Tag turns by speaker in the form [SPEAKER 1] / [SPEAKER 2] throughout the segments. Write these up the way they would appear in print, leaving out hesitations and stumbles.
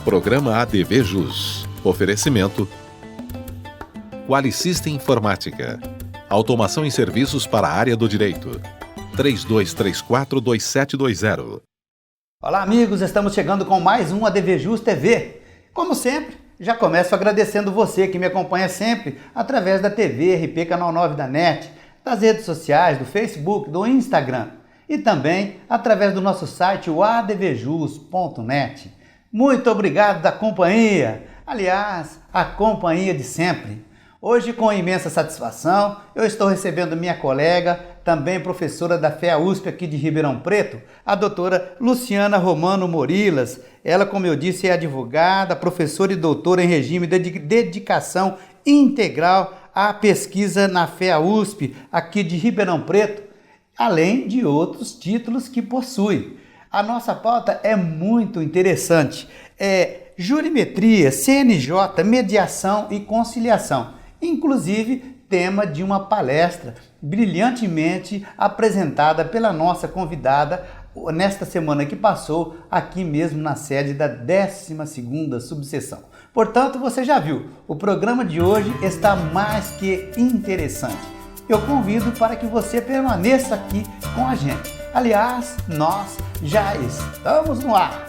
[SPEAKER 1] Programa ADV Jus. Oferecimento Qualisystem Informática. Automação e serviços para a área do direito. 3234-2720.
[SPEAKER 2] Olá, amigos, estamos chegando com mais um ADV Jus TV. Como sempre, já começo agradecendo você que me acompanha sempre através da TV RP Canal 9 da NET, das redes sociais, do Facebook, do Instagram e também através do nosso site, o advjus.net. Muito obrigado da companhia, aliás, a companhia de sempre. Hoje, com imensa satisfação, eu estou recebendo minha colega, também professora da FEA-USP aqui de Ribeirão Preto, a doutora Luciana Romano Morilas. Ela, como eu disse, é advogada, professora e doutora em regime de dedicação integral à pesquisa na FEA-USP aqui de Ribeirão Preto, além de outros títulos que possui. A nossa pauta é muito interessante, é jurimetria, CNJ, mediação e conciliação. Inclusive, tema de uma palestra brilhantemente apresentada pela nossa convidada nesta semana que passou, aqui mesmo na sede da 12ª subseção. Portanto, você já viu, o programa de hoje está mais que interessante. Eu convido para que você permaneça aqui com a gente. Aliás, nós já estamos no ar.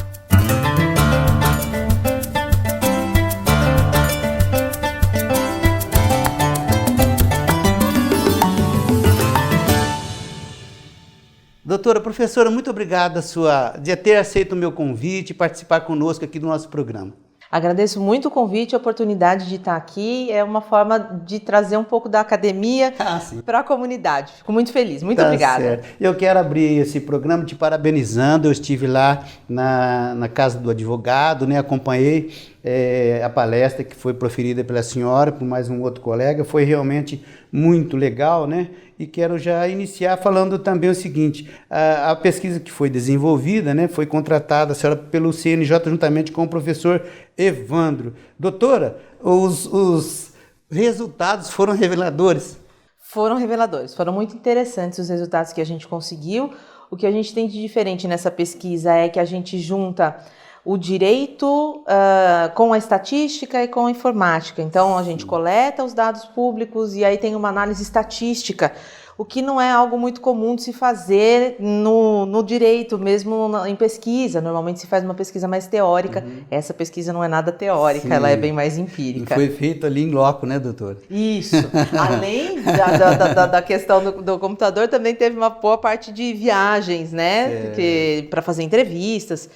[SPEAKER 2] Doutora, professora, muito obrigada de ter aceito o meu convite e participar conosco aqui do nosso programa.
[SPEAKER 3] Agradeço muito o convite e a oportunidade de estar aqui. É uma forma de trazer um pouco da academia para a comunidade. Fico muito feliz. Muito obrigada.
[SPEAKER 2] Certo. Eu quero abrir esse programa te parabenizando. Eu estive lá na casa do advogado, né? Acompanhei a palestra que foi proferida pela senhora, por mais um outro colega. Foi realmente muito legal, né? E quero já iniciar falando também o seguinte, a pesquisa que foi desenvolvida, né, foi contratada, a senhora, pelo CNJ juntamente com o professor Evandro. Doutora, os resultados foram reveladores?
[SPEAKER 3] Foram reveladores, foram muito interessantes os resultados que a gente conseguiu. O que a gente tem de diferente nessa pesquisa é que a gente junta o direito com a estatística e com a informática. Então, a gente coleta os dados públicos e aí tem uma análise estatística, o que não é algo muito comum de se fazer no direito, mesmo em pesquisa. Normalmente se faz uma pesquisa mais teórica. Essa pesquisa não é nada teórica, sim, ela é bem mais empírica.
[SPEAKER 2] Foi feito ali em loco, né, doutora?
[SPEAKER 3] Isso. Além da questão do computador, também teve uma boa parte de viagens, né, para fazer entrevistas.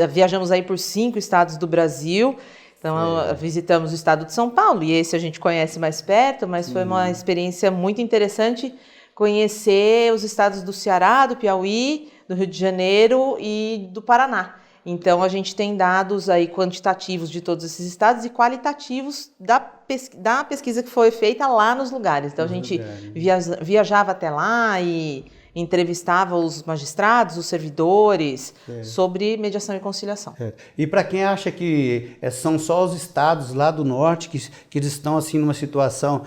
[SPEAKER 3] Viajamos aí por 5 estados do Brasil, então visitamos o estado de São Paulo, e esse a gente conhece mais perto, mas foi uma experiência muito interessante conhecer os estados do Ceará, do Piauí, do Rio de Janeiro e do Paraná. Então a gente tem dados aí quantitativos de todos esses estados e qualitativos da pesquisa que foi feita lá nos lugares. Então a gente viajava até lá e entrevistava os magistrados, os servidores, sobre mediação e conciliação.
[SPEAKER 2] E para quem acha que são só os estados lá do norte que eles estão assim numa situação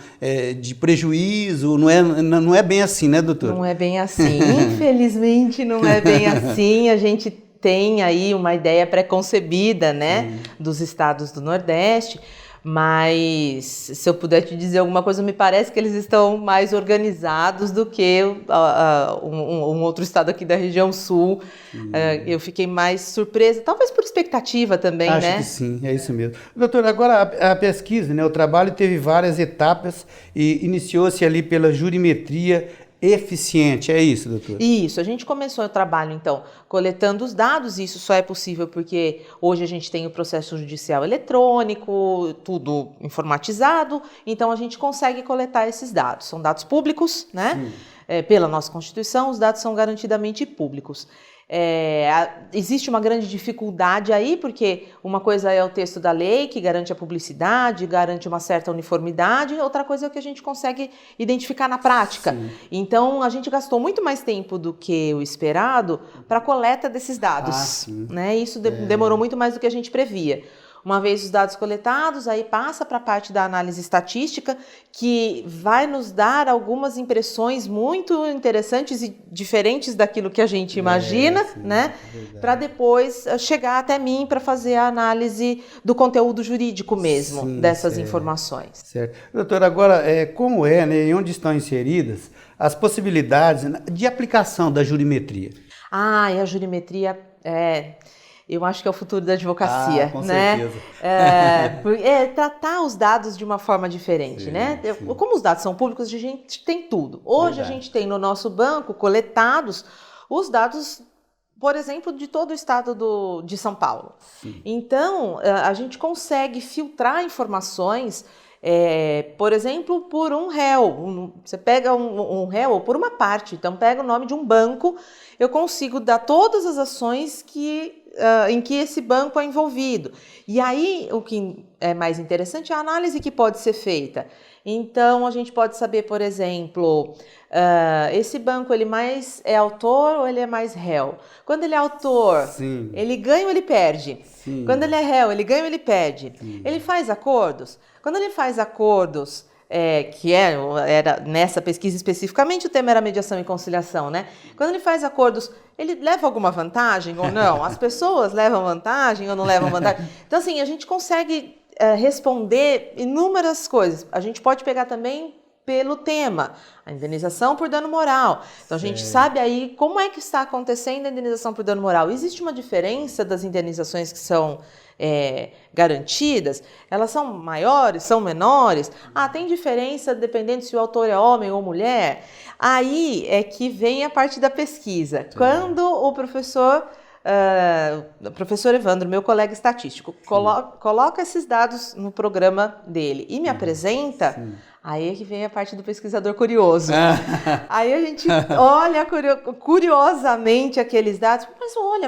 [SPEAKER 2] de prejuízo, não é bem assim, né, doutor?
[SPEAKER 3] Não é bem assim, infelizmente não é bem assim. A gente tem aí uma ideia pré-concebida, né, dos estados do Nordeste. Mas, se eu puder te dizer alguma coisa, me parece que eles estão mais organizados do que um outro estado aqui da região sul. Eu fiquei mais surpresa, talvez por expectativa também,
[SPEAKER 2] Acho
[SPEAKER 3] né?
[SPEAKER 2] que sim, é isso mesmo. Doutor, agora a pesquisa, né, o trabalho teve várias etapas e iniciou-se ali pela jurimetria eficiente, é isso, doutor?
[SPEAKER 3] Isso, a gente começou o trabalho, então, coletando os dados, e isso só é possível porque hoje a gente tem o processo judicial eletrônico, tudo informatizado, então a gente consegue coletar esses dados. São dados públicos, né? Pela nossa Constituição, os dados são garantidamente públicos. Existe uma grande dificuldade aí, porque uma coisa é o texto da lei, que garante a publicidade, garante uma certa uniformidade, outra coisa é o que a gente consegue identificar na prática. Sim. Então, a gente gastou muito mais tempo do que o esperado para a coleta desses dados. Né? Isso demorou muito mais do que a gente previa. Uma vez os dados coletados, aí passa para a parte da análise estatística, que vai nos dar algumas impressões muito interessantes e diferentes daquilo que a gente imagina, né? Para depois chegar até mim para fazer a análise do conteúdo jurídico mesmo dessas informações.
[SPEAKER 2] Certo. Doutora, agora, como né, e onde estão inseridas as possibilidades de aplicação da jurimetria?
[SPEAKER 3] E a jurimetria eu acho que é o futuro da advocacia,
[SPEAKER 2] com
[SPEAKER 3] né?
[SPEAKER 2] certeza.
[SPEAKER 3] Tratar os dados de uma forma diferente, né? Como os dados são públicos, a gente tem tudo. Hoje a gente tem no nosso banco coletados os dados, por exemplo, de todo o estado de São Paulo. Então, a gente consegue filtrar informações, por exemplo, por um réu. Você pega um réu ou por uma parte, então pega o nome de um banco, eu consigo dar todas as ações em que esse banco é envolvido. E aí, o que é mais interessante é a análise que pode ser feita. Então, a gente pode saber, por exemplo, esse banco ele mais é autor ou ele é mais réu? Quando ele é autor, ele ganha ou ele perde? Quando ele é réu, ele ganha ou ele perde? Ele faz acordos? Quando ele faz acordos, era nessa pesquisa especificamente, o tema era mediação e conciliação, né? Quando ele faz acordos, ele leva alguma vantagem ou não? As pessoas levam vantagem ou não levam vantagem? Então, assim, a gente consegue responder inúmeras coisas. A gente pode pegar também pelo tema, a indenização por dano moral. Então, a gente sabe aí como é que está acontecendo a indenização por dano moral. Existe uma diferença das indenizações que são garantidas? Elas são maiores, são menores? Tem diferença dependendo se o autor é homem ou mulher? Aí é que vem a parte da pesquisa. Quando o professor Evandro, meu colega estatístico, coloca esses dados no programa dele e me apresenta, aí é que vem a parte do pesquisador curioso. Aí a gente olha curiosamente aqueles dados,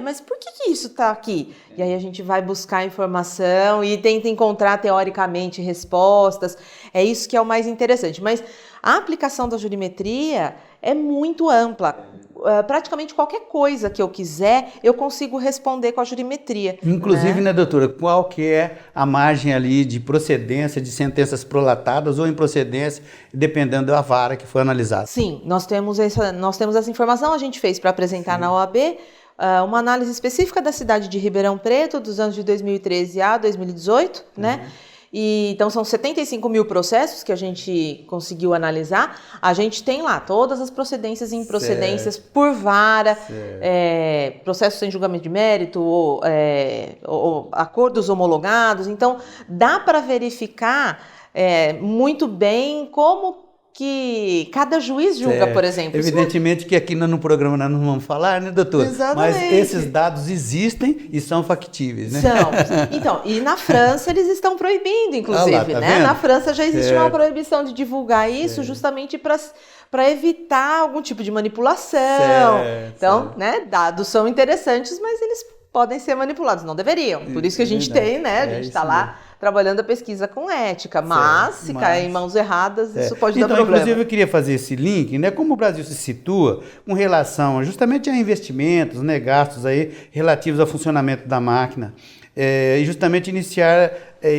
[SPEAKER 3] mas por que isso está aqui? E aí a gente vai buscar informação e tenta encontrar teoricamente respostas. É isso que é o mais interessante. Mas a aplicação da jurimetria é muito ampla. Praticamente qualquer coisa que eu quiser, eu consigo responder com a jurimetria.
[SPEAKER 2] Inclusive, né, doutora, qual que é a margem ali de procedência de sentenças prolatadas ou improcedência, dependendo da vara que foi analisada?
[SPEAKER 3] Sim, nós temos essa informação, a gente fez para apresentar na OAB uma análise específica da cidade de Ribeirão Preto, dos anos de 2013 a 2018, né? E, então, são 75 mil processos que a gente conseguiu analisar. A gente tem lá todas as procedências e improcedências por vara, processos sem julgamento de mérito, ou acordos homologados. Então, dá para verificar muito bem como que cada juiz julga, por exemplo.
[SPEAKER 2] Evidentemente que aqui no programa nós não vamos falar, né, doutor?
[SPEAKER 3] Exatamente.
[SPEAKER 2] Mas esses dados existem e são factíveis, né?
[SPEAKER 3] São. Então, e na França eles estão proibindo, inclusive,
[SPEAKER 2] tá
[SPEAKER 3] né?
[SPEAKER 2] vendo?
[SPEAKER 3] Na França já existe uma proibição de divulgar isso justamente para evitar algum tipo de manipulação. Então, né, dados são interessantes, mas eles podem ser manipulados, não deveriam. Por isso que a gente tem, né? A gente está lá trabalhando a pesquisa com ética, mas se cair em mãos erradas, isso pode dar problema.
[SPEAKER 2] Inclusive, eu queria fazer esse link, né? Como o Brasil se situa com relação justamente a investimentos, né, gastos aí relativos ao funcionamento da máquina, e justamente iniciar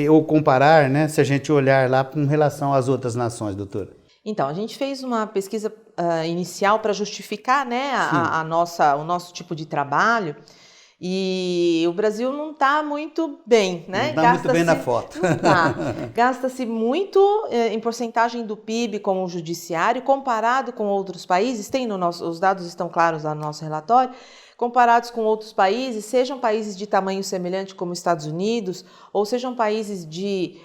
[SPEAKER 2] ou comparar, né, se a gente olhar lá com relação às outras nações, doutora.
[SPEAKER 3] Então, a gente fez uma pesquisa inicial para justificar, né, o nosso tipo de trabalho. E o Brasil não está muito bem, né?
[SPEAKER 2] Não está muito bem na foto.
[SPEAKER 3] Não tá. Gasta-se muito em porcentagem do PIB com o judiciário, comparado com outros países, os dados estão claros lá no nosso relatório, comparados com outros países, sejam países de tamanho semelhante como os Estados Unidos, ou sejam países de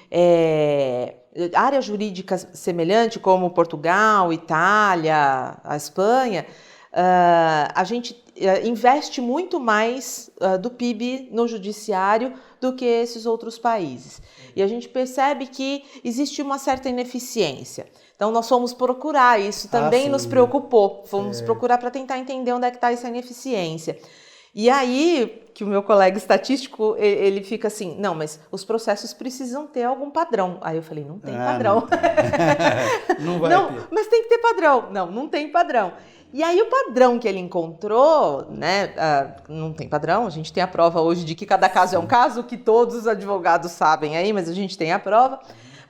[SPEAKER 3] área jurídica semelhante como Portugal, Itália, a Espanha, a gente investe muito mais do PIB no judiciário do que esses outros países. E a gente percebe que existe uma certa ineficiência. Então, nós fomos procurar, isso também nos preocupou. Fomos procurar para tentar entender onde é que está essa ineficiência. E aí, que o meu colega estatístico, ele fica assim, não, mas os processos precisam ter algum padrão. Aí eu falei, não tem padrão.
[SPEAKER 2] Não vai
[SPEAKER 3] não,
[SPEAKER 2] ter.
[SPEAKER 3] mas tem que ter padrão. Não tem padrão. E aí o padrão que ele encontrou, né, não tem padrão, a gente tem a prova hoje de que cada caso é um caso, que todos os advogados sabem aí, mas a gente tem a prova.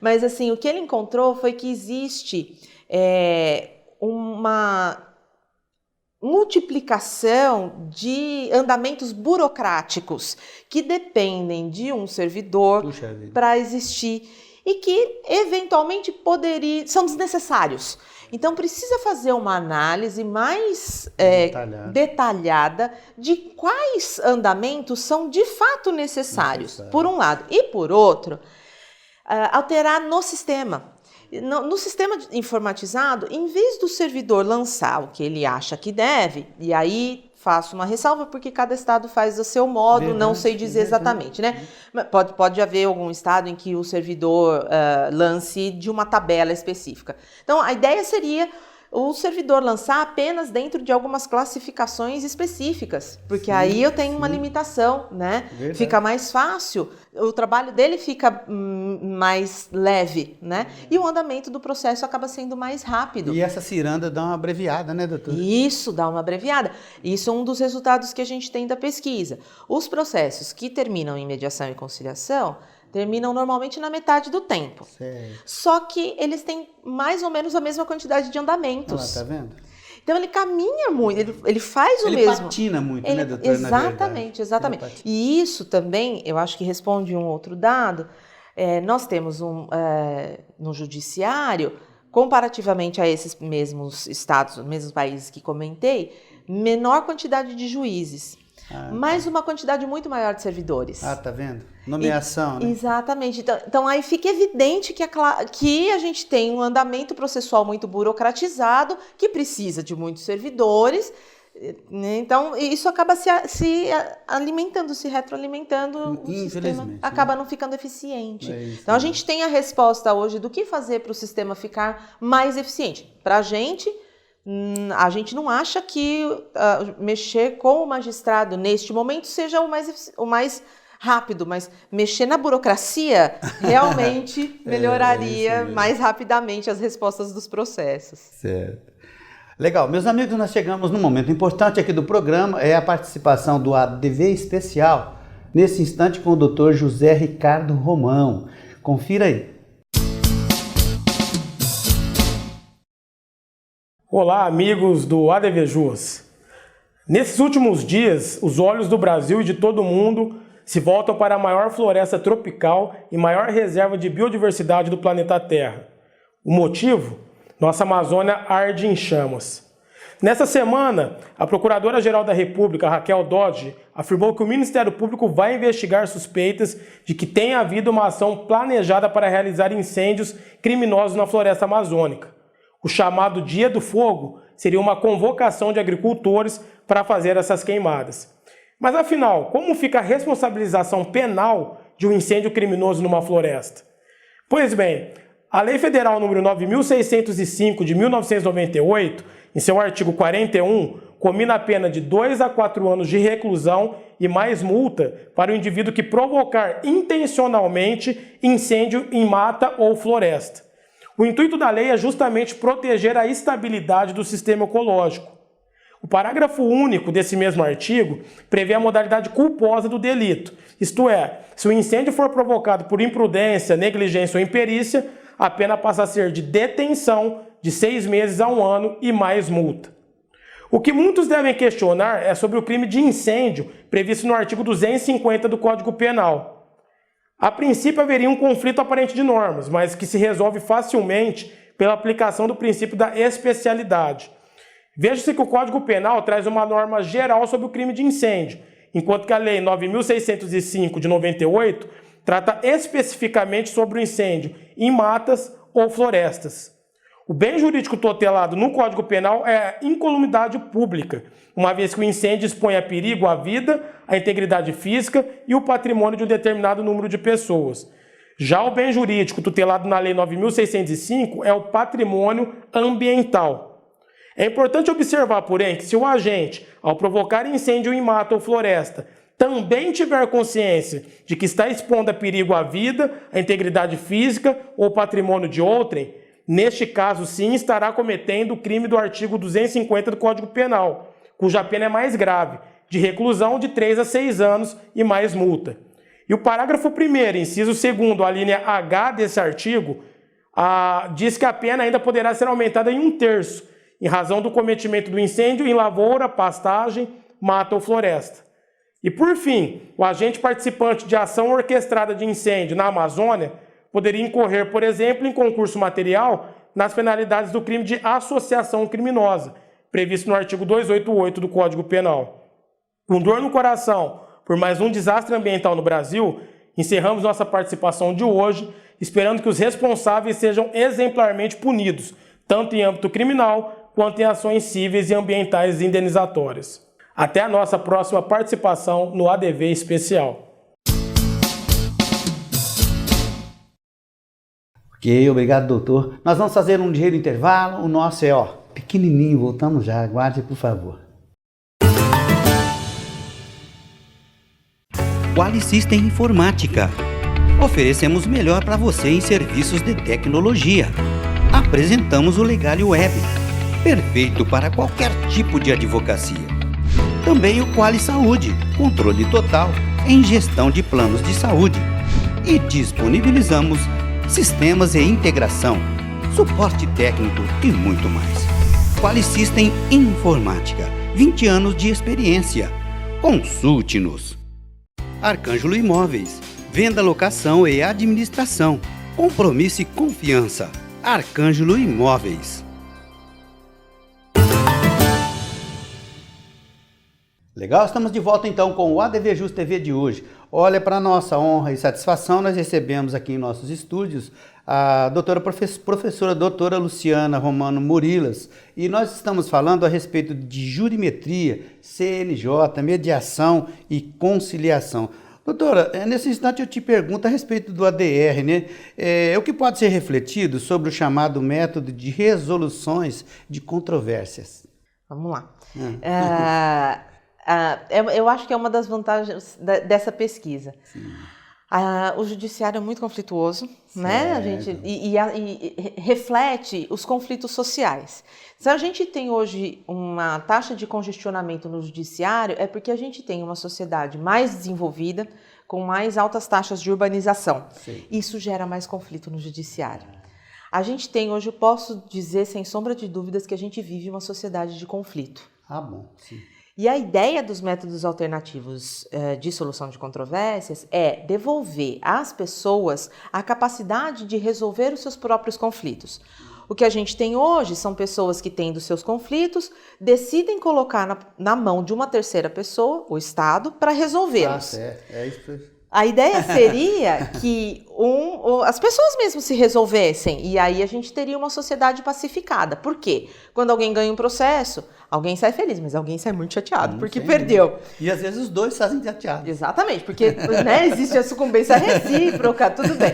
[SPEAKER 3] Mas assim, o que ele encontrou foi que existe uma multiplicação de andamentos burocráticos que dependem de um servidor para existir e que eventualmente são desnecessários. Então precisa fazer uma análise mais detalhada de quais andamentos são de fato necessários, por um lado. E por outro, alterar no sistema. No sistema informatizado, em vez do servidor lançar o que ele acha que deve, e aí faço uma ressalva porque cada estado faz do seu modo, não sei dizer exatamente, né? Pode haver algum estado em que o servidor lance de uma tabela específica. Então, a ideia seria o servidor lançar apenas dentro de algumas classificações específicas, porque aí eu tenho uma limitação, né? Verdade. Fica mais fácil, o trabalho dele fica mais leve, né? E o andamento do processo acaba sendo mais rápido.
[SPEAKER 2] E essa ciranda dá uma abreviada, né, doutor?
[SPEAKER 3] Isso, dá uma abreviada. Isso é um dos resultados que a gente tem da pesquisa. Os processos que terminam em mediação e conciliação terminam normalmente na metade do tempo. Certo. Só que eles têm mais ou menos a mesma quantidade de andamentos.
[SPEAKER 2] Tá vendo?
[SPEAKER 3] Então ele caminha muito, ele faz o mesmo.
[SPEAKER 2] Ele patina muito, né, doutor?
[SPEAKER 3] Exatamente. E isso também, eu acho que responde um outro dado. Nós temos no judiciário, comparativamente a esses mesmos estados, mesmos países que comentei, menor quantidade de juízes. Mas uma quantidade muito maior de servidores.
[SPEAKER 2] Tá vendo? Nomeação, né?
[SPEAKER 3] Exatamente. Então aí fica evidente que a gente tem um andamento processual muito burocratizado, que precisa de muitos servidores, né? Então isso acaba se alimentando, se retroalimentando, o sistema acaba não ficando eficiente. Então a gente tem a resposta hoje do que fazer para o sistema ficar mais eficiente. Para a gente não acha que mexer com o magistrado neste momento seja o mais rápido, mas mexer na burocracia realmente melhoraria mais rapidamente as respostas dos processos.
[SPEAKER 2] Certo. Legal. Meus amigos, nós chegamos num momento importante aqui do programa, é a participação do ADV Especial, nesse instante com o Dr. José Ricardo Romão. Confira aí.
[SPEAKER 4] Olá, amigos do ADV Jus. Nesses últimos dias, os olhos do Brasil e de todo o mundo se voltam para a maior floresta tropical e maior reserva de biodiversidade do planeta Terra. O motivo? Nossa Amazônia arde em chamas. Nessa semana, a Procuradora-Geral da República, Raquel Dodge, afirmou que o Ministério Público vai investigar suspeitas de que tenha havido uma ação planejada para realizar incêndios criminosos na floresta amazônica. O chamado Dia do Fogo seria uma convocação de agricultores para fazer essas queimadas. Mas afinal, como fica a responsabilização penal de um incêndio criminoso numa floresta? Pois bem, a Lei Federal número 9.605 de 1998, em seu artigo 41, comina a pena de 2 a 4 anos de reclusão e mais multa para o indivíduo que provocar intencionalmente incêndio em mata ou floresta. O intuito da lei é justamente proteger a estabilidade do sistema ecológico. O parágrafo único desse mesmo artigo prevê a modalidade culposa do delito, isto é, se o incêndio for provocado por imprudência, negligência ou imperícia, a pena passa a ser de detenção de 6 meses a 1 ano e mais multa. O que muitos devem questionar é sobre o crime de incêndio previsto no artigo 250 do Código Penal. A princípio haveria um conflito aparente de normas, mas que se resolve facilmente pela aplicação do princípio da especialidade. Veja-se que o Código Penal traz uma norma geral sobre o crime de incêndio, enquanto que a Lei 9.605 de 98 trata especificamente sobre o incêndio em matas ou florestas. O bem jurídico tutelado no Código Penal é a incolumidade pública, uma vez que o incêndio expõe a perigo a vida, a integridade física e o patrimônio de um determinado número de pessoas. Já o bem jurídico tutelado na Lei 9.605 é o patrimônio ambiental. É importante observar, porém, que se o agente, ao provocar incêndio em mata ou floresta, também tiver consciência de que está expondo a perigo a vida, a integridade física ou patrimônio de outrem, neste caso sim estará cometendo o crime do artigo 250 do Código Penal, cuja pena é mais grave, de reclusão de 3 a 6 anos e mais multa. E o parágrafo 1º, inciso 2º, a linha H desse artigo, diz que a pena ainda poderá ser aumentada em 1/3, em razão do cometimento do incêndio em lavoura, pastagem, mata ou floresta. E por fim, o agente participante de ação orquestrada de incêndio na Amazônia poderia incorrer, por exemplo, em concurso material nas penalidades do crime de associação criminosa, previsto no artigo 288 do Código Penal. Com dor no coração por mais um desastre ambiental no Brasil, encerramos nossa participação de hoje, esperando que os responsáveis sejam exemplarmente punidos, tanto em âmbito criminal quanto em ações cíveis e ambientais indenizatórias. Até a nossa próxima participação no ADV Especial.
[SPEAKER 2] Ok, obrigado, doutor. Nós vamos fazer um ligeiro intervalo. O nosso é, pequenininho. Voltamos já. Aguarde, por favor.
[SPEAKER 5] Quali System Informática. Oferecemos o melhor para você em serviços de tecnologia. Apresentamos o Legale Web, perfeito para qualquer tipo de advocacia. Também o Quali Saúde, controle total em gestão de planos de saúde. E disponibilizamos sistemas e integração, suporte técnico e muito mais. Quali System Informática, 20 anos de experiência. Consulte-nos. Arcângelo Imóveis, venda, locação e administração. Compromisso e confiança. Arcângelo Imóveis.
[SPEAKER 2] Legal, estamos de volta então com o ADV Just TV de hoje. Olha, para nossa honra e satisfação, nós recebemos aqui em nossos estúdios a professora doutora Luciana Romano Murilas, e nós estamos falando a respeito de jurimetria, CNJ, mediação e conciliação. Doutora, nesse instante eu te pergunto a respeito do ADR, né? O que pode ser refletido sobre o chamado método de resoluções de controvérsias?
[SPEAKER 3] Vamos lá. Eu acho que é uma das vantagens dessa pesquisa. O judiciário é muito conflituoso, né? E reflete os conflitos sociais. Se a gente tem hoje uma taxa de congestionamento no judiciário, é porque a gente tem uma sociedade mais desenvolvida, com mais altas taxas de urbanização. Sim. Isso gera mais conflito no judiciário. A gente tem hoje, eu posso dizer sem sombra de dúvidas, que a gente vive uma sociedade de conflito.
[SPEAKER 2] Bom, sim.
[SPEAKER 3] E a ideia dos métodos alternativos de solução de controvérsias é devolver às pessoas a capacidade de resolver os seus próprios conflitos. O que a gente tem hoje são pessoas que, tendo seus conflitos, decidem colocar na mão de uma terceira pessoa, o Estado, para resolvê-los.
[SPEAKER 2] É isso.
[SPEAKER 3] A ideia seria que as pessoas mesmo se resolvessem, e aí a gente teria uma sociedade pacificada. Por quê? Quando alguém ganha um processo, alguém sai feliz, mas alguém sai muito chateado, porque perdeu.
[SPEAKER 2] E às vezes os dois fazem chateado.
[SPEAKER 3] Exatamente, porque existe a sucumbência recíproca, tudo bem.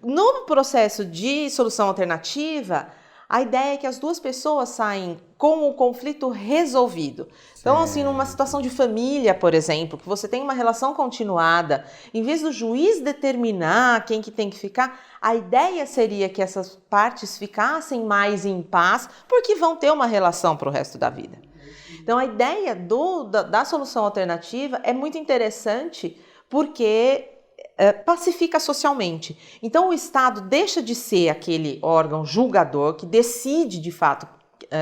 [SPEAKER 3] No processo de solução alternativa, a ideia é que as duas pessoas saem com o conflito resolvido. Então, assim, numa situação de família, por exemplo, que você tem uma relação continuada, em vez do juiz determinar quem que tem que ficar, a ideia seria que essas partes ficassem mais em paz, porque vão ter uma relação para o resto da vida. Então, a ideia da solução alternativa é muito interessante, porque pacifica socialmente. Então, o Estado deixa de ser aquele órgão julgador que decide, de fato,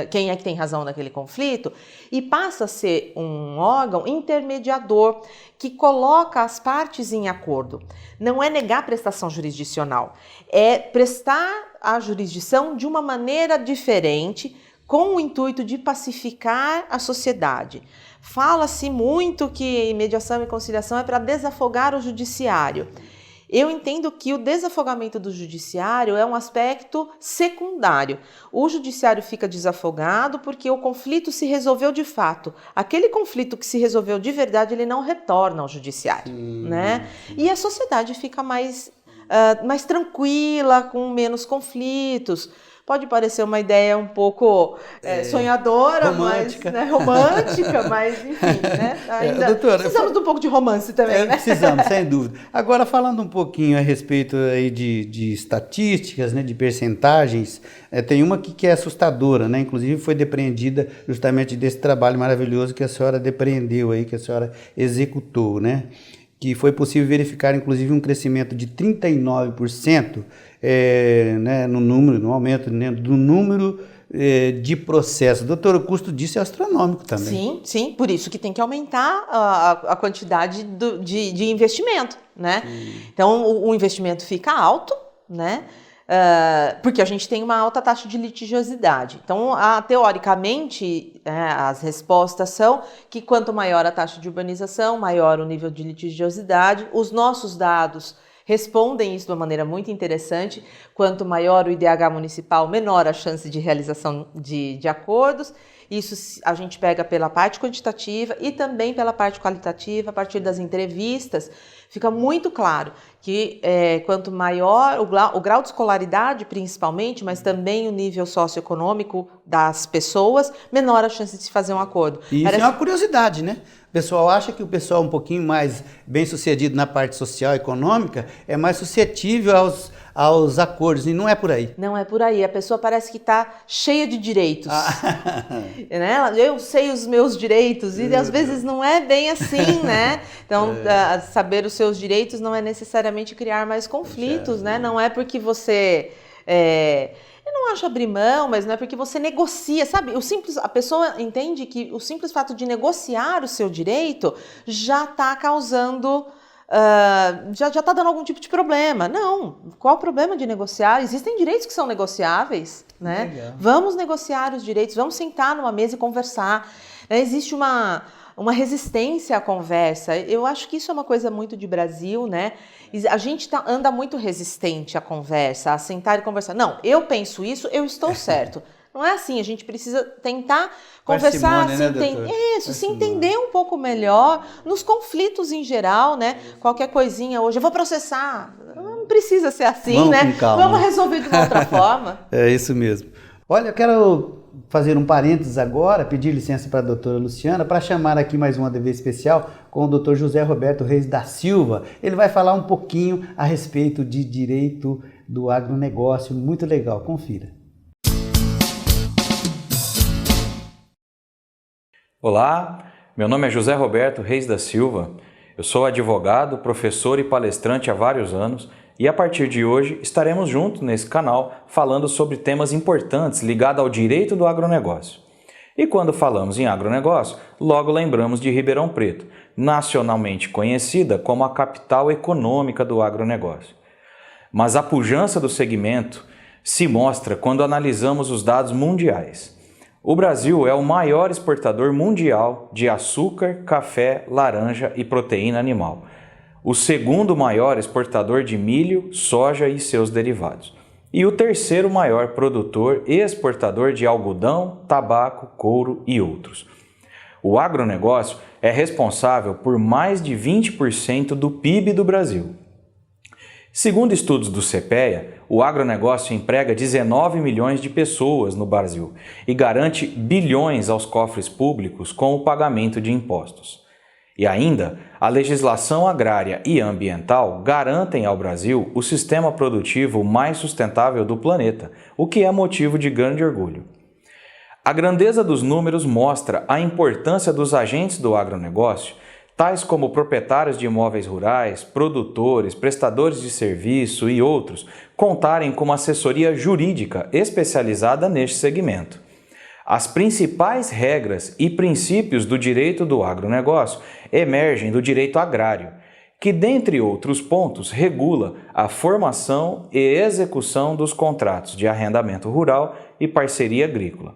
[SPEAKER 3] quem é que tem razão naquele conflito, e passa a ser um órgão intermediador que coloca as partes em acordo. Não é negar prestação jurisdicional, é prestar a jurisdição de uma maneira diferente, com o intuito de pacificar a sociedade. Fala-se muito que mediação e conciliação é para desafogar o judiciário. Eu entendo que o desafogamento do judiciário é um aspecto secundário. O judiciário fica desafogado porque o conflito se resolveu de fato. Aquele conflito que se resolveu de verdade, ele não retorna ao judiciário, né? E a sociedade fica mais tranquila, com menos conflitos. Pode parecer uma ideia um pouco sonhadora,
[SPEAKER 2] romântica.
[SPEAKER 3] mas romântica, mas enfim, né? Ainda
[SPEAKER 2] doutora,
[SPEAKER 3] precisamos de um pouco de romance também, né?
[SPEAKER 2] Precisamos, sem dúvida. Agora, falando um pouquinho a respeito aí de estatísticas, né, de percentagens, tem uma que é assustadora, né? Inclusive foi depreendida justamente desse trabalho maravilhoso que a senhora depreendeu aí, que a senhora executou, né? Que foi possível verificar, inclusive, um crescimento de 39% né, no aumento, né, do número de processos. Doutor, o custo disso é astronômico também.
[SPEAKER 3] Sim, sim, por isso que tem que aumentar a quantidade de investimento, né? Então, o investimento fica alto, né? Porque a gente tem uma alta taxa de litigiosidade. Então, teoricamente, as respostas são que quanto maior a taxa de urbanização, maior o nível de litigiosidade. Os nossos dados respondem isso de uma maneira muito interessante. Quanto maior o IDH municipal, menor a chance de realização de acordos. Isso a gente pega pela parte quantitativa e também pela parte qualitativa, a partir das entrevistas. Fica muito claro que quanto maior o grau de escolaridade, principalmente, mas também o nível socioeconômico das pessoas, menor a chance de se fazer um acordo.
[SPEAKER 2] E isso é uma curiosidade, né? O pessoal acha que o pessoal um pouquinho mais bem-sucedido na parte social e econômica é mais suscetível aos acordos, e não é por aí.
[SPEAKER 3] Não é por aí. A pessoa parece que está cheia de direitos. Né? Eu sei os meus direitos, e às vezes não é bem assim, né? Então, saber os seus direitos não é necessariamente criar mais conflitos, né? Não é porque você... eu não acho abrir mão, mas não é porque você negocia, sabe? A pessoa entende que o simples fato de negociar o seu direito já está causando... já está dando algum tipo de problema. Não, qual o problema de negociar? Existem direitos que são negociáveis, né?
[SPEAKER 2] Legal.
[SPEAKER 3] Vamos negociar os direitos, vamos sentar numa mesa e conversar. Existe uma resistência à conversa. Eu acho que isso é uma coisa muito de Brasil, né? A gente anda muito resistente à conversa, a sentar e conversar. Não, eu penso isso, eu estou certo. Não é assim, a gente precisa tentar conversar, se entender um pouco melhor nos conflitos em geral, né? Qualquer coisinha hoje, eu vou processar. Não precisa ser assim,
[SPEAKER 2] Vamos
[SPEAKER 3] né?
[SPEAKER 2] com calma.
[SPEAKER 3] Vamos resolver de uma outra forma.
[SPEAKER 2] É isso mesmo. Olha, eu quero fazer um parênteses agora, pedir licença para a doutora Luciana, para chamar aqui mais uma ADV especial com o doutor José Roberto Reis da Silva. Ele vai falar um pouquinho a respeito de direito do agronegócio. Muito legal, confira.
[SPEAKER 6] Olá, meu nome é José Roberto Reis da Silva, eu sou advogado, professor e palestrante há vários anos e a partir de hoje estaremos juntos nesse canal falando sobre temas importantes ligados ao direito do agronegócio. E quando falamos em agronegócio, logo lembramos de Ribeirão Preto, nacionalmente conhecida como a capital econômica do agronegócio. Mas a pujança do segmento se mostra quando analisamos os dados mundiais. O Brasil é o maior exportador mundial de açúcar, café, laranja e proteína animal. O segundo maior exportador de milho, soja e seus derivados. E o terceiro maior produtor e exportador de algodão, tabaco, couro e outros. O agronegócio é responsável por mais de 20% do PIB do Brasil. Segundo estudos do CPEA, o agronegócio emprega 19 milhões de pessoas no Brasil e garante bilhões aos cofres públicos com o pagamento de impostos. E ainda, a legislação agrária e ambiental garantem ao Brasil o sistema produtivo mais sustentável do planeta, o que é motivo de grande orgulho. A grandeza dos números mostra a importância dos agentes do agronegócio, tais como proprietários de imóveis rurais, produtores, prestadores de serviço e outros, contarem com uma assessoria jurídica especializada neste segmento. As principais regras e princípios do direito do agronegócio emergem do direito agrário, que, dentre outros pontos, regula a formação e execução dos contratos de arrendamento rural e parceria agrícola.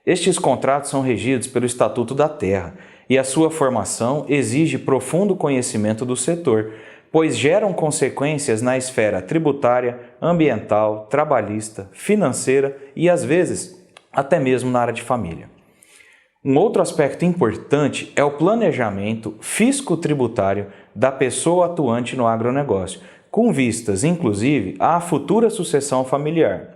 [SPEAKER 6] Estes contratos são regidos pelo Estatuto da Terra, e a sua formação exige profundo conhecimento do setor, pois geram consequências na esfera tributária, ambiental, trabalhista, financeira e, às vezes, até mesmo na área de família. Um outro aspecto importante é o planejamento fisco-tributário da pessoa atuante no agronegócio, com vistas, inclusive, à futura sucessão familiar.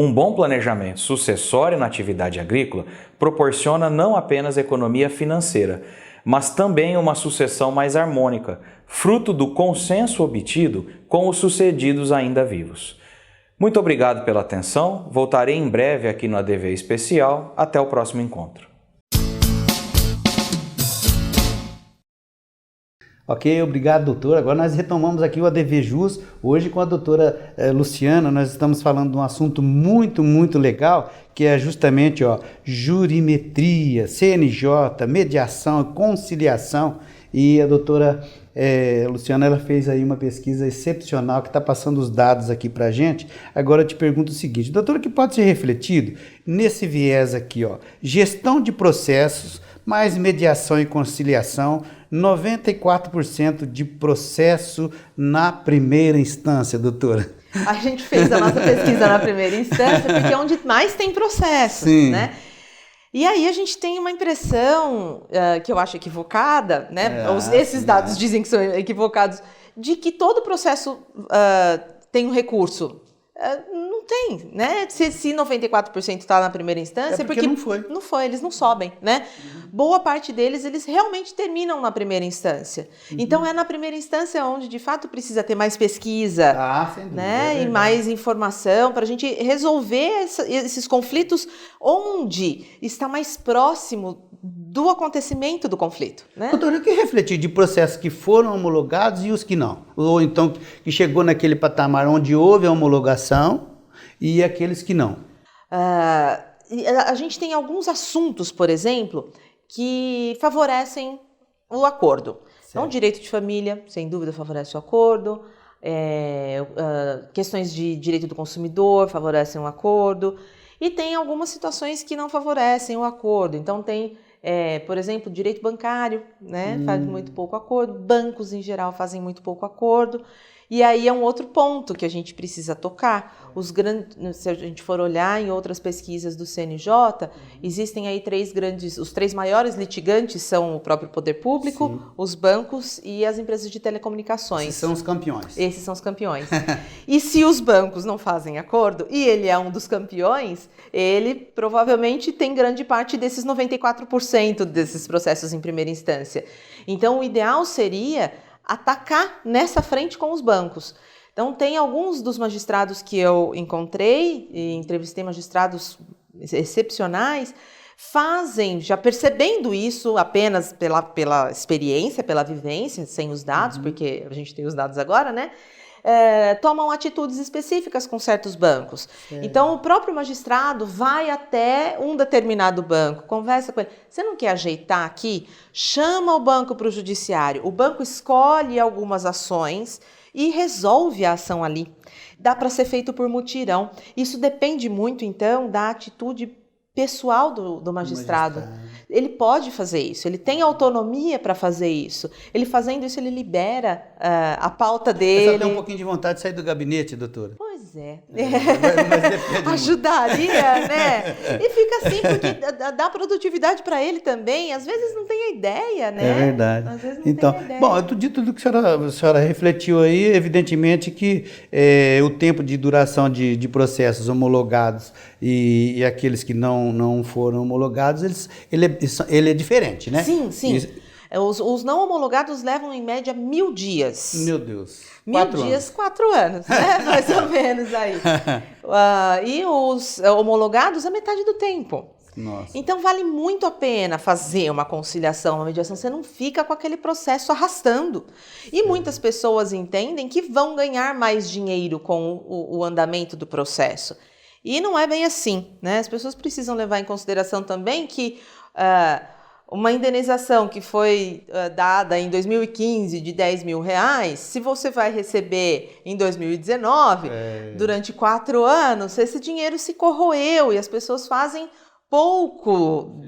[SPEAKER 6] Um bom planejamento sucessório na atividade agrícola proporciona não apenas economia financeira, mas também uma sucessão mais harmônica, fruto do consenso obtido com os sucedidos ainda vivos. Muito obrigado pela atenção, voltarei em breve aqui no ADV Especial. Até o próximo encontro.
[SPEAKER 2] Ok, obrigado, doutor. Agora nós retomamos aqui o ADV Jus. Hoje com a doutora Luciana, nós estamos falando de um assunto muito legal, que é justamente jurimetria, CNJ, mediação, conciliação. E a doutora Luciana, ela fez aí uma pesquisa excepcional que está passando os dados aqui para a gente. Agora eu te pergunto o seguinte, doutora, o que pode ser refletido nesse viés aqui, gestão de processos, mais mediação e conciliação, 94% de processo na primeira instância, doutora.
[SPEAKER 3] A gente fez a nossa pesquisa na primeira instância porque é onde mais tem processos, né? E aí a gente tem uma impressão que eu acho equivocada, né? Esses dados dizem que são equivocados, de que todo processo tem um recurso. Não tem, né? Se 94% está na primeira instância,
[SPEAKER 2] porque não foi.
[SPEAKER 3] Não foi, eles não sobem, né? Boa parte deles, eles realmente terminam na primeira instância. Então, é na primeira instância onde, de fato, precisa ter mais pesquisa,
[SPEAKER 2] sem dúvida,
[SPEAKER 3] né? E mais informação para a gente resolver esses conflitos onde está mais próximo do acontecimento do conflito, né?
[SPEAKER 2] Doutor, o que refletir de processos que foram homologados e os que não? Ou então que chegou naquele patamar onde houve a homologação e aqueles que não?
[SPEAKER 3] A gente tem alguns assuntos, por exemplo, que favorecem o acordo. Então, direito de família, sem dúvida, favorece o acordo. Questões de direito do consumidor favorecem o acordo. E tem algumas situações que não favorecem o acordo. Então, tem, por exemplo, direito bancário, né? Faz muito pouco acordo. Bancos, em geral, fazem muito pouco acordo. E aí é um outro ponto que a gente precisa tocar. Se a gente for olhar em outras pesquisas do CNJ, existem aí os três maiores litigantes são o próprio poder público, os bancos e as empresas de telecomunicações.
[SPEAKER 2] Esses são os campeões.
[SPEAKER 3] Esses são os campeões. E se os bancos não fazem acordo, e ele é um dos campeões, ele provavelmente tem grande parte desses 94% desses processos em primeira instância. Então, o ideal seria atacar nessa frente com os bancos. Então, tem alguns dos magistrados que eu encontrei, e entrevistei magistrados excepcionais, já percebendo isso apenas pela experiência, pela vivência, sem os dados, porque a gente tem os dados agora, né? Tomam atitudes específicas com certos bancos. Então, o próprio magistrado vai até um determinado banco, conversa com ele. Você não quer ajeitar aqui? Chama o banco para o judiciário. O banco escolhe algumas ações e resolve a ação ali. Dá para ser feito por mutirão. Isso depende muito, então, da atitude pessoal do magistrado. Ele pode fazer isso, ele tem autonomia para fazer isso. Ele fazendo isso, ele libera a pauta dele.
[SPEAKER 2] Só tem um pouquinho de vontade de sair do gabinete, doutora.
[SPEAKER 3] Pois é.
[SPEAKER 2] Mas
[SPEAKER 3] ajudaria, né? E fica assim, porque dá produtividade para ele também. Às vezes não tem a ideia, né?
[SPEAKER 2] É verdade.
[SPEAKER 3] Às vezes não
[SPEAKER 2] então,
[SPEAKER 3] tem a ideia.
[SPEAKER 2] Bom, de tudo que a senhora refletiu aí, evidentemente que o tempo de duração de processos homologados e aqueles que não foram homologados, ele é diferente, né?
[SPEAKER 3] Sim. Os não homologados levam em média 1.000 dias.
[SPEAKER 2] Meu Deus.
[SPEAKER 3] 1.000 dias, 4 anos, né? Mais ou menos aí. E os homologados, a metade do tempo.
[SPEAKER 2] Nossa.
[SPEAKER 3] Então, vale muito a pena fazer uma conciliação, uma mediação. Você não fica com aquele processo arrastando. E muitas pessoas entendem que vão ganhar mais dinheiro com o andamento do processo. E não é bem assim, né? As pessoas precisam levar em consideração também que uma indenização que foi dada em 2015 de R$10.000, se você vai receber em 2019, durante 4 anos, esse dinheiro se corroeu e as pessoas fazem pouco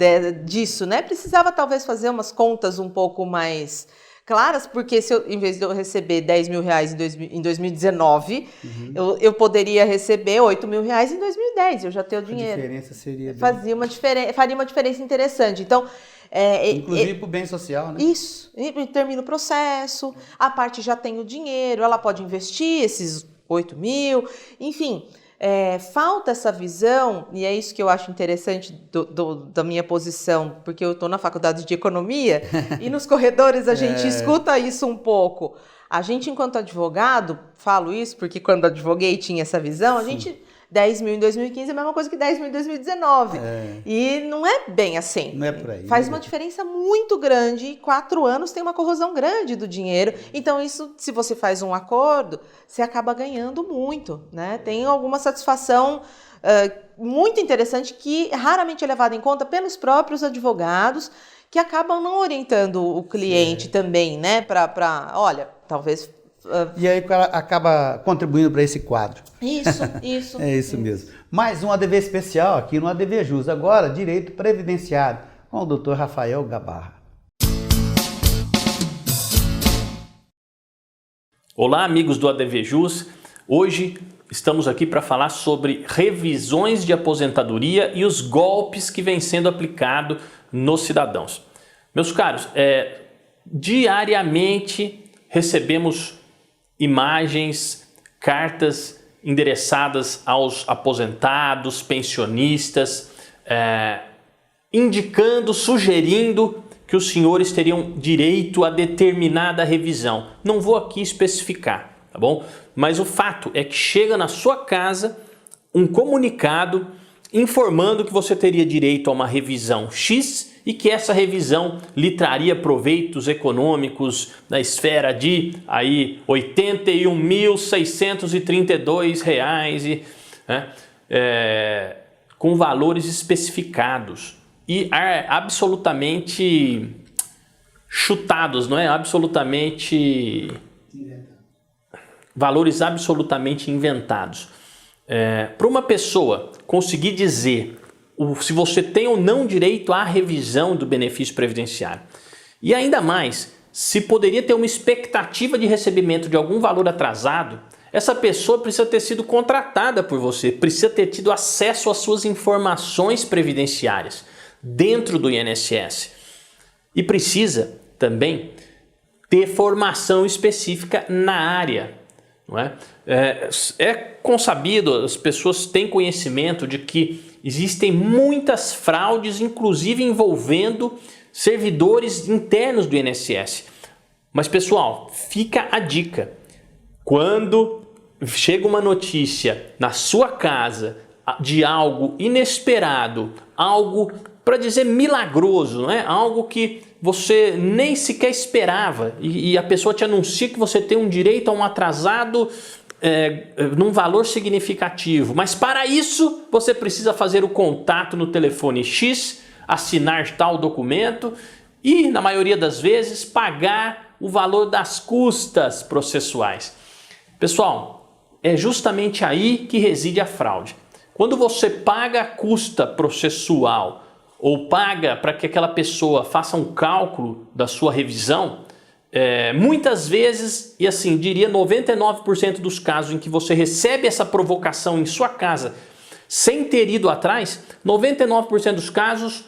[SPEAKER 3] disso, né? Precisava talvez fazer umas contas um pouco mais claras, porque em vez de eu receber R$10.000 em 2019, eu poderia receber R$8.000 em 2010, eu já tenho o dinheiro.
[SPEAKER 2] A diferença seria...
[SPEAKER 3] Faria uma diferença interessante. Então,
[SPEAKER 2] inclusive para o bem social, né?
[SPEAKER 3] Isso. Termina o processo, a parte já tem o dinheiro, ela pode investir esses 8.000, enfim... falta essa visão, e é isso que eu acho interessante da minha posição, porque eu estou na faculdade de economia e nos corredores a gente escuta isso um pouco. A gente, enquanto advogado, falo isso porque quando advoguei tinha essa visão, a gente... 10 mil em 2015 é a mesma coisa que 10 mil em 2019. E não é bem assim.
[SPEAKER 2] Não é por aí.
[SPEAKER 3] Faz uma diferença muito grande. E 4 anos tem uma corrosão grande do dinheiro. Então, isso, se você faz um acordo, você acaba ganhando muito, né? Tem alguma satisfação muito interessante que raramente é levada em conta pelos próprios advogados, que acabam não orientando o cliente também, né? Olha, talvez...
[SPEAKER 2] E aí ela acaba contribuindo para esse quadro.
[SPEAKER 3] Isso.
[SPEAKER 2] É isso mesmo. Mais um ADV especial aqui no ADV Jus. Agora, Direito Previdenciário, com o Dr. Rafael Gabarra.
[SPEAKER 7] Olá, amigos do ADV Jus. Hoje estamos aqui para falar sobre revisões de aposentadoria e os golpes que vêm sendo aplicados nos cidadãos. Meus caros, diariamente recebemos imagens, cartas endereçadas aos aposentados, pensionistas, indicando, sugerindo que os senhores teriam direito a determinada revisão. Não vou aqui especificar, tá bom? Mas o fato é que chega na sua casa um comunicado informando que você teria direito a uma revisão X e que essa revisão lhe traria proveitos econômicos na esfera de aí R$ 81.632, com valores especificados e absolutamente chutados, não é? Absolutamente valores absolutamente inventados. Para uma pessoa conseguir dizer se você tem ou não direito à revisão do benefício previdenciário. E ainda mais, se poderia ter uma expectativa de recebimento de algum valor atrasado, essa pessoa precisa ter sido contratada por você, precisa ter tido acesso às suas informações previdenciárias dentro do INSS. E precisa também ter formação específica na área. Não é? É consabido, as pessoas têm conhecimento de que existem muitas fraudes, inclusive envolvendo servidores internos do INSS. Mas, pessoal, fica a dica. Quando chega uma notícia na sua casa de algo inesperado, algo, para dizer, milagroso, não é? Algo que você nem sequer esperava e a pessoa te anuncia que você tem um direito a um atrasado num valor significativo, mas para isso você precisa fazer o contato no telefone X, assinar tal documento e, na maioria das vezes, pagar o valor das custas processuais. Pessoal, é justamente aí que reside a fraude. Quando você paga a custa processual ou paga para que aquela pessoa faça um cálculo da sua revisão, muitas vezes, e assim, diria 99% dos casos em que você recebe essa provocação em sua casa sem ter ido atrás, 99% dos casos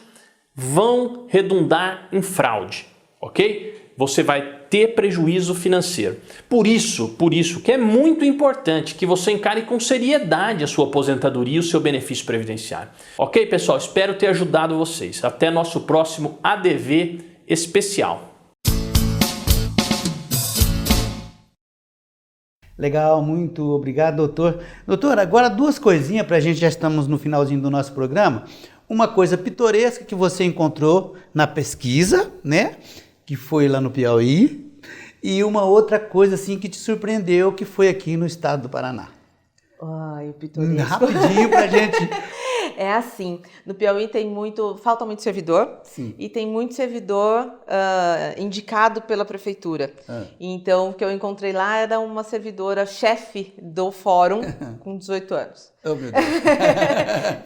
[SPEAKER 7] vão redundar em fraude, ok? Você vai ter prejuízo financeiro. Por isso que é muito importante que você encare com seriedade a sua aposentadoria e o seu benefício previdenciário. Ok, pessoal? Espero ter ajudado vocês. Até nosso próximo ADV especial.
[SPEAKER 2] Legal, muito obrigado, doutor. Doutor, agora 2 coisinhas para a gente, já estamos no finalzinho do nosso programa. Uma coisa pitoresca que você encontrou na pesquisa, né? Que foi lá no Piauí. E uma outra coisa assim que te surpreendeu, que foi aqui no estado do Paraná.
[SPEAKER 3] Ai, o pitoresco.
[SPEAKER 2] Rapidinho pra gente.
[SPEAKER 3] É assim, no Piauí falta muito servidor.
[SPEAKER 2] Sim.
[SPEAKER 3] E tem muito servidor indicado pela prefeitura. Então, o que eu encontrei lá era uma servidora chefe do fórum com 18 anos.
[SPEAKER 2] Oh, meu Deus.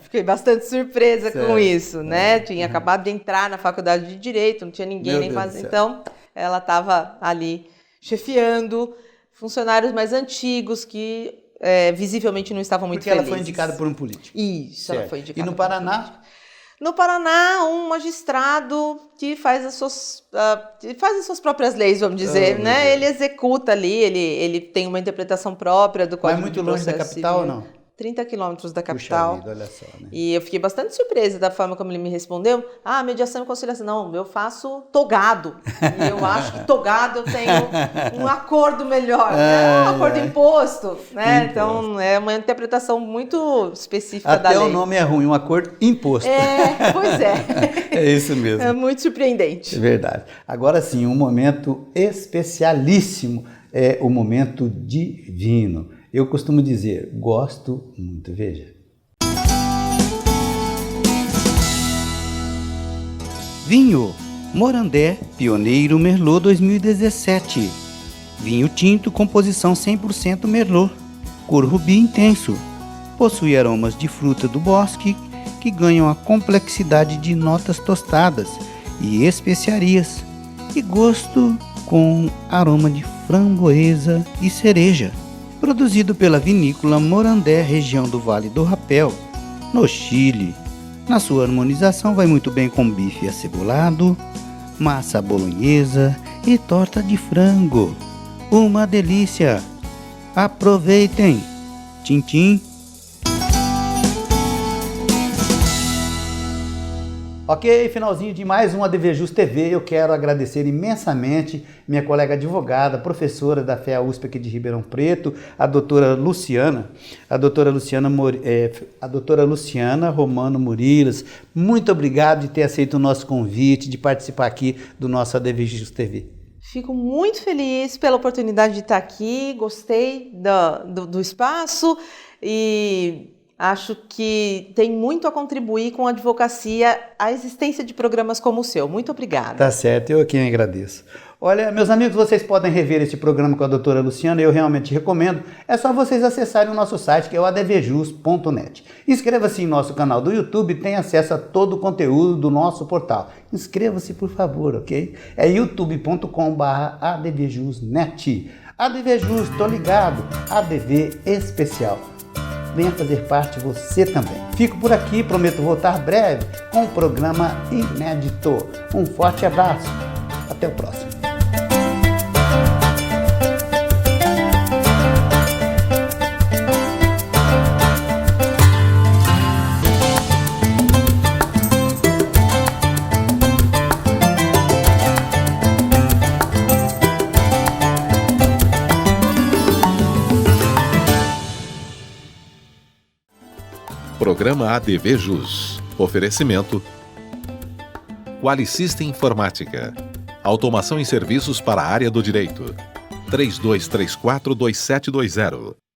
[SPEAKER 3] Fiquei bastante surpresa com isso, né? Tinha acabado de entrar na faculdade de Direito, não tinha ninguém
[SPEAKER 2] Meu
[SPEAKER 3] nem
[SPEAKER 2] Deus
[SPEAKER 3] fazendo.
[SPEAKER 2] do céu.
[SPEAKER 3] Então, ela estava ali chefiando funcionários mais antigos que visivelmente não estavam muito
[SPEAKER 2] Porque
[SPEAKER 3] felizes.
[SPEAKER 2] ela foi indicada por um político.
[SPEAKER 3] Isso,
[SPEAKER 2] Certo.
[SPEAKER 3] ela foi indicada.
[SPEAKER 2] E no
[SPEAKER 3] por um
[SPEAKER 2] Paraná?
[SPEAKER 3] político. No Paraná, um magistrado que faz as suas próprias leis, vamos dizer, né? Ele executa ali, ele tem uma interpretação própria do Código
[SPEAKER 2] Mas muito
[SPEAKER 3] de
[SPEAKER 2] longe da
[SPEAKER 3] Processo
[SPEAKER 2] capital ou
[SPEAKER 3] Civil.
[SPEAKER 2] não?
[SPEAKER 3] 30 quilômetros da
[SPEAKER 2] Puxa
[SPEAKER 3] capital.
[SPEAKER 2] vida, olha só, né?
[SPEAKER 3] E eu fiquei bastante surpresa da forma como ele me respondeu. Ah, mediação e conciliação. Não, eu faço togado. E eu acho que togado eu tenho um acordo melhor. Né? Um acordo imposto. Né? Então, é uma interpretação muito específica da lei.
[SPEAKER 2] Até o nome é ruim, um acordo imposto.
[SPEAKER 3] Pois é.
[SPEAKER 2] É isso mesmo.
[SPEAKER 3] É muito surpreendente.
[SPEAKER 2] É verdade. Agora sim, um momento especialíssimo é o momento divino. Eu costumo dizer, gosto muito, veja.
[SPEAKER 5] Vinho Morandé Pioneiro Merlot 2017. Vinho tinto, composição 100% Merlot. Cor rubi intenso. Possui aromas de fruta do bosque que ganham a complexidade de notas tostadas e especiarias. E gosto com aroma de framboesa e cereja. Produzido pela vinícola Morandé, região do Vale do Rapel, no Chile. Na sua harmonização vai muito bem com bife acebolado, massa bolonhesa e torta de frango. Uma delícia! Aproveitem! Tchim, tchim!
[SPEAKER 2] Ok, finalzinho de mais um ADV Jus TV. Eu quero agradecer imensamente minha colega advogada, professora da FEA USP aqui de Ribeirão Preto, a doutora Luciana Romano Murilas. Muito obrigado de ter aceito o nosso convite, de participar aqui do nosso ADV Jus TV.
[SPEAKER 3] Fico muito feliz pela oportunidade de estar aqui, gostei do espaço e acho que tem muito a contribuir com a advocacia, a existência de programas como o seu. Muito obrigada.
[SPEAKER 2] Tá certo, eu aqui agradeço. Olha, meus amigos, vocês podem rever este programa com a doutora Luciana, eu realmente recomendo. É só vocês acessarem o nosso site, que é o advjus.net. Inscreva-se em nosso canal do YouTube e tenha acesso a todo o conteúdo do nosso portal. Inscreva-se, por favor, ok? É youtube.com/advjus.net. ADVJus, tô ligado. ADV especial. Venha fazer parte você também. Fico por aqui, prometo voltar breve com um programa inédito. Um forte abraço. Até o próximo.
[SPEAKER 1] Programa ADV Jus. Oferecimento Qualisystem Informática. Automação em serviços para a área do direito. 3234-2720.